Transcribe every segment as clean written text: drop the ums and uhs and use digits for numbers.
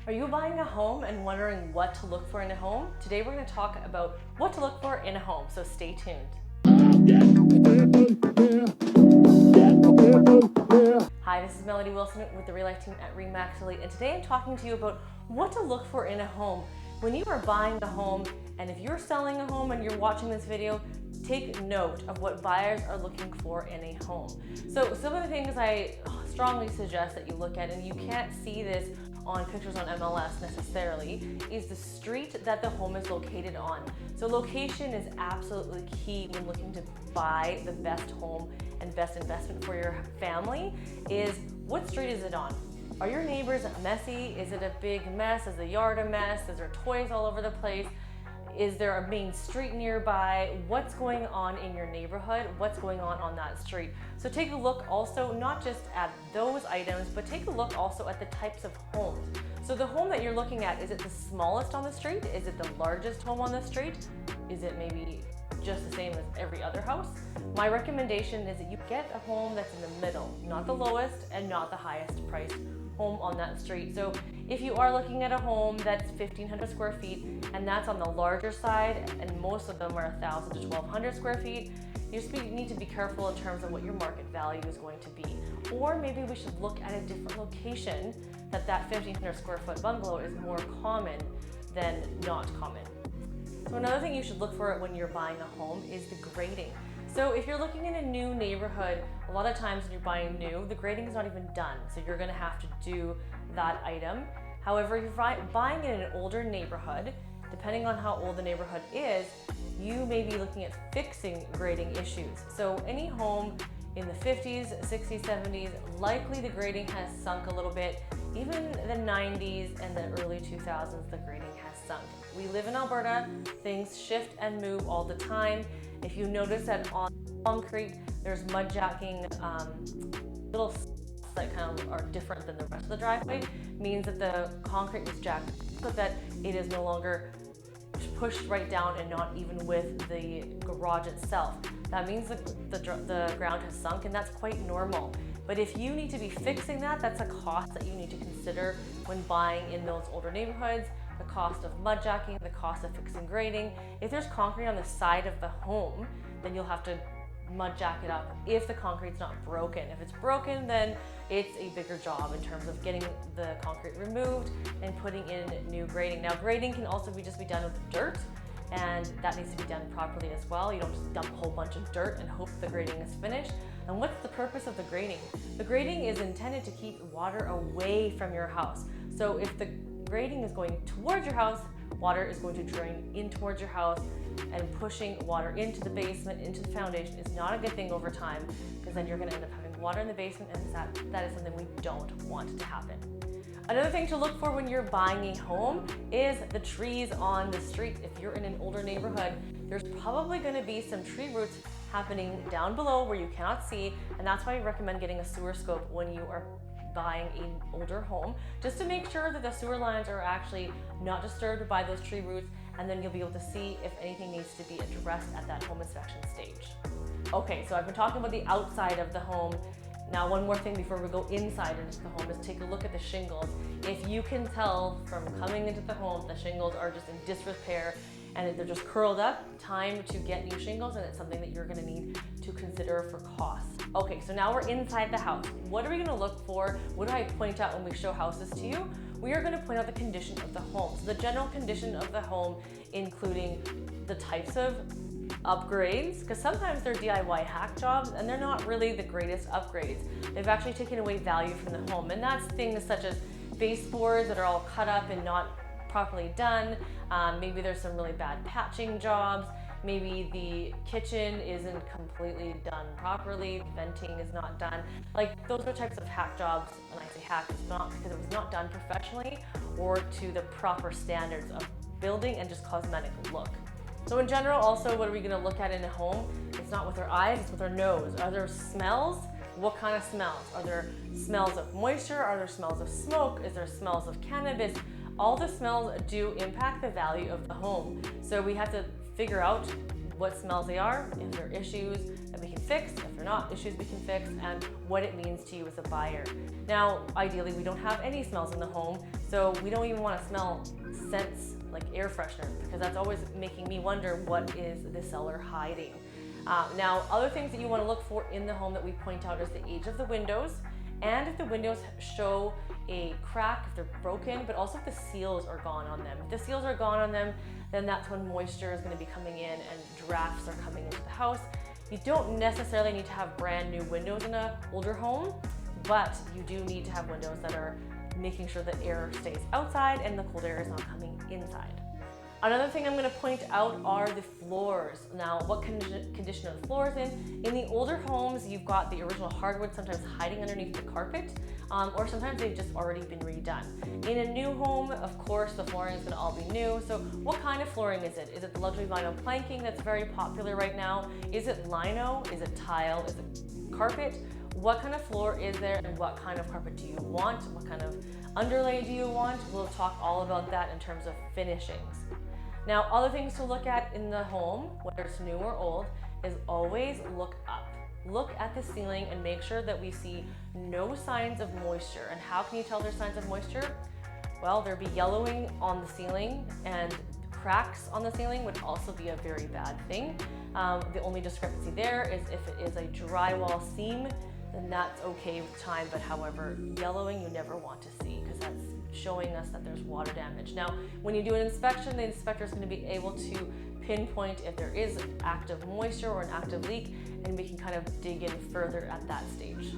Are you buying a home and wondering what to look for in a home? Today we're going to talk about what to look for in a home, so stay tuned. Hi, this is Melody Wilson with the Real Life team at Remax Elite, and today I'm talking to you about what to look for in a home. When you are buying a home, and if you're selling a home and you're watching this video, take note of what buyers are looking for in a home. So some of the things I strongly suggest that you look at, and you can't see this on pictures on MLS necessarily, is the street that the home is located on. So location is absolutely key when looking to buy the best home and best investment for your family. Is what street is it on? Are your neighbors messy? Is it a big mess? Is the yard a mess? Is there toys all over the place? Is there a main street nearby? What's going on in your neighborhood? What's going on that street? So take a look also, not just at those items, but take a look also at the types of homes. So the home that you're looking at, is it the smallest on the street? Is it the largest home on the street? Is it maybe just the same as every other house? My recommendation is that you get a home that's in the middle, not the lowest and not the highest priced home on that street. So if you are looking at a home that's 1,500 square feet and that's on the larger side, and most of them are 1,000 to 1,200 square feet, you just need to be careful in terms of what your market value is going to be. Or maybe we should look at a different location that 1,500 square foot bungalow is more common than not common. So another thing you should look for when you're buying a home is the grading. So if you're looking in a new neighborhood, a lot of times when you're buying new, the grading is not even done. So you're gonna have to do that item. However, if you're buying in an older neighborhood, depending on how old the neighborhood is, you may be looking at fixing grading issues. So any home in the 50s, 60s, 70s, likely the grading has sunk a little bit. Even the 90s and the early 2000s, the grading has sunk. We live in Alberta, things shift and move all the time. If you notice that on concrete, there's mud jacking, little that kind of are different than the rest of the driveway, means that the concrete was jacked so that it is no longer pushed right down and not even with the garage itself. That means the ground has sunk, and that's quite normal. But if you need to be fixing that, that's a cost that you need to consider when buying in those older neighborhoods. The cost of mud jacking, the cost of fixing grading. If there's concrete on the side of the home, then you'll have to mud jack it up if the concrete's not broken. If it's broken, then it's a bigger job in terms of getting the concrete removed and putting in new grading. Now, grading can also just be done with dirt, and that needs to be done properly as well. You don't just dump a whole bunch of dirt and hope the grading is finished. And what's the purpose of the grading? The grading is intended to keep water away from your house. So if the grading is going towards your house, water is going to drain in towards your house, and pushing water into the basement, into the foundation is not a good thing over time, because then you're going to end up having water in the basement, and that is something we don't want to happen. Another thing to look for when you're buying a home is the trees on the street. If you're in an older neighborhood, there's probably going to be some tree roots happening down below where you cannot see, and that's why I recommend getting a sewer scope when you are buying an older home, just to make sure that the sewer lines are actually not disturbed by those tree roots, and then you'll be able to see if anything needs to be addressed at that home inspection stage. Okay, so I've been talking about the outside of the home. Now, one more thing before we go inside into the home is take a look at the shingles. If you can tell from coming into the home, the shingles are just in disrepair and they're just curled up, time to get new shingles, and it's something that you're gonna need to consider for cost. Okay, so now we're inside the house. What are we gonna look for? What do I point out when we show houses to you? We are gonna point out the condition of the home. So the general condition of the home, including the types of upgrades, because sometimes they're DIY hack jobs and they're not really the greatest upgrades. They've actually taken away value from the home, and that's things such as baseboards that are all cut up and not properly done. Maybe there's some really bad patching jobs. Maybe the kitchen isn't completely done properly, venting is not done. Like, those are types of hack jobs, and I say hack, it's not because it was not done professionally or to the proper standards of building and just cosmetic look. So in general, also, what are we gonna look at in a home? It's not with our eyes, it's with our nose. Are there smells? What kind of smells? Are there smells of moisture? Are there smells of smoke? Is there smells of cannabis? All the smells do impact the value of the home. So we have to figure out what smells they are, if there are issues, that we can fix, if they're not issues we can fix, and what it means to you as a buyer. Now, ideally, we don't have any smells in the home, so we don't even want to smell scents like air freshener, because that's always making me wonder, what is the seller hiding? Now, other things that you want to look for in the home that we point out is the age of the windows, and if the windows show a crack, if they're broken, but also if the seals are gone on them. If the seals are gone on them, then that's when moisture is going to be coming in and drafts are coming into the house. You don't necessarily need to have brand new windows in an older home, but you do need to have windows that are making sure that air stays outside and the cold air is not coming inside. Another thing I'm going to point out are the floors. Now, what condition are the floors in? In the older homes, you've got the original hardwood sometimes hiding underneath the carpet, or sometimes they've just already been redone. In a new home, of course, the flooring is going to all be new. So what kind of flooring is it? Is it the luxury vinyl planking that's very popular right now? Is it lino? Is it tile? Is it carpet? What kind of floor is there, and what kind of carpet do you want? What kind of underlay do you want? We'll talk all about that in terms of finishings. Now, other things to look at in the home, whether it's new or old, is always look up. Look at the ceiling and make sure that we see no signs of moisture. And how can you tell there's signs of moisture? Well, there'd be yellowing on the ceiling, and cracks on the ceiling would also be a very bad thing. The only discrepancy there is if it is a drywall seam, then that's okay with time, but however, yellowing you never want to see, because that's showing us that there's water damage. Now, when you do an inspection, the inspector is going to be able to pinpoint if there is active moisture or an active leak, and we can kind of dig in further at that stage.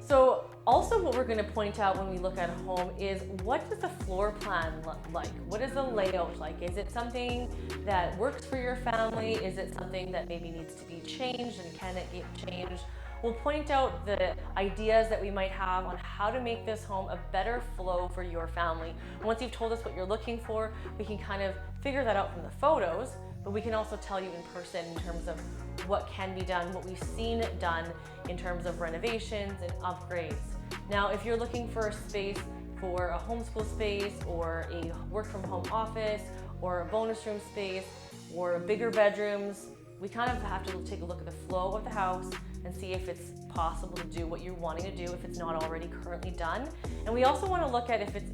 So also what we're going to point out when we look at a home is, what does the floor plan look like? What is the layout like? Is it something that works for your family? Is it something that maybe needs to be changed, and can it get changed? We'll point out the ideas that we might have on how to make this home a better flow for your family. Once you've told us what you're looking for, we can kind of figure that out from the photos, but we can also tell you in person in terms of what can be done, what we've seen done in terms of renovations and upgrades. Now, if you're looking for a space for a homeschool space, or a work from home office, or a bonus room space, or bigger bedrooms, we kind of have to take a look at the flow of the house and see if it's possible to do what you're wanting to do, if it's not already currently done. And we also want to look at if it's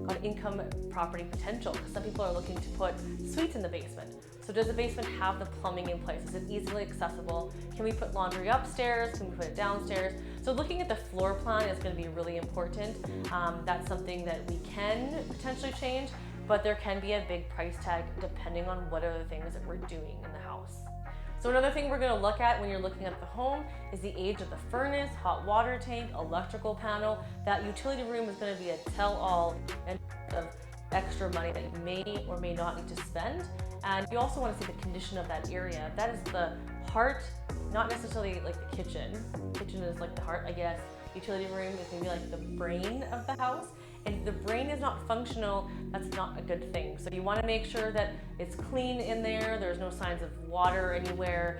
got income property potential, because some people are looking to put suites in the basement. So does the basement have the plumbing in place? Is it easily accessible? Can we put laundry upstairs? Can we put it downstairs? So looking at the floor plan is going to be really important. That's something that we can potentially change, but there can be a big price tag depending on what other things that we're doing in the house. So another thing we're going to look at when you're looking at the home is the age of the furnace, hot water tank, electrical panel. That utility room is going to be a tell-all in terms of extra money that you may or may not need to spend. And you also want to see the condition of that area. That is the heart, not necessarily like the kitchen. Kitchen is like the heart, I guess. Utility room is maybe like the brain of the house. And if the brain is not functional, that's not a good thing. So you want to make sure that it's clean in there, there's no signs of water anywhere.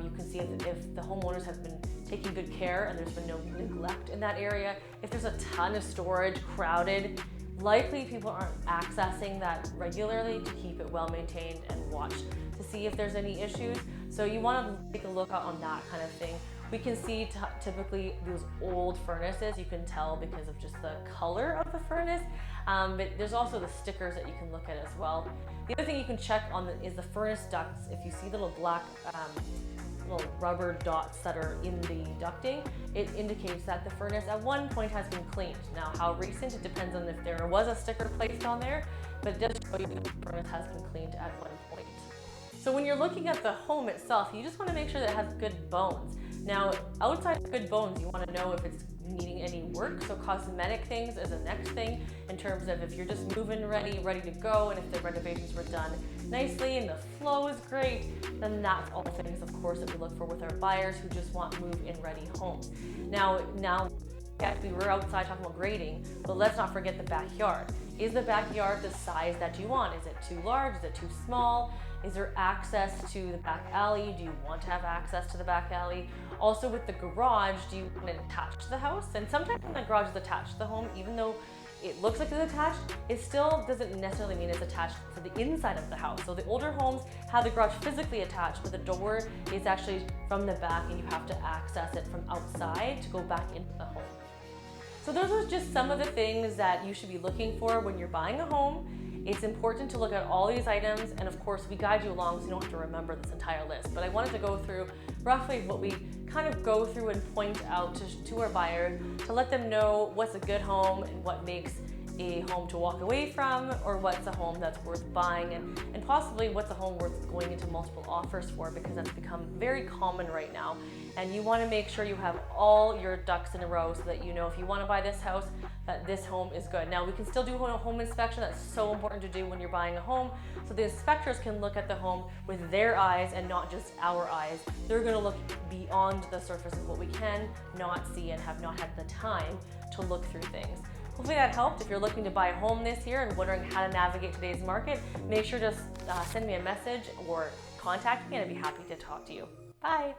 You can see if the homeowners have been taking good care and there's been no neglect in that area. If there's a ton of storage, crowded, likely people aren't accessing that regularly to keep it well maintained and watch to see if there's any issues. So you want to take a look on that kind of thing. We can see typically those old furnaces, you can tell because of just the color of the furnace, but there's also the stickers that you can look at as well. The other thing you can check on is the furnace ducts. If you see little black little rubber dots that are in the ducting, it indicates that the furnace at one point has been cleaned. Now, how recent, it depends on if there was a sticker placed on there, but it does show you that the furnace has been cleaned at one point. So when you're looking at the home itself, you just want to make sure that it has good bones. Now, outside of good bones, you want to know if it's needing any work. So cosmetic things is the next thing in terms of if you're just move-in ready to go, and if the renovations were done nicely and the flow is great, then that's all the things, of course, that we look for with our buyers who just want move-in ready homes. Now, we were outside talking about grading, but let's not forget the backyard. Is the backyard the size that you want? Is it too large? Is it too small? Is there access to the back alley? Do you want to have access to the back alley? Also with the garage, do you want it attached to the house? And sometimes when the garage is attached to the home, even though it looks like it's attached, it still doesn't necessarily mean it's attached to the inside of the house. So the older homes have the garage physically attached, but the door is actually from the back and you have to access it from outside to go back into the home. So those are just some of the things that you should be looking for when you're buying a home. It's important to look at all these items, and of course we guide you along so you don't have to remember this entire list. But I wanted to go through roughly what we kind of go through and point out to our buyers to let them know what's a good home and what makes a home to walk away from, or what's a home that's worth buying, and possibly what's a home worth going into multiple offers for, because that's become very common right now. And you want to make sure you have all your ducks in a row so that you know if you want to buy this house, that this home is good. Now we can still do a home inspection. That's so important to do when you're buying a home, so the inspectors can look at the home with their eyes and not just our eyes. They're going to look beyond the surface of what we can not see and have not had the time to look through things. Hopefully that helped. If you're looking to buy a home this year and wondering how to navigate today's market, make sure to send me a message or contact me and I'd be happy to talk to you. Bye.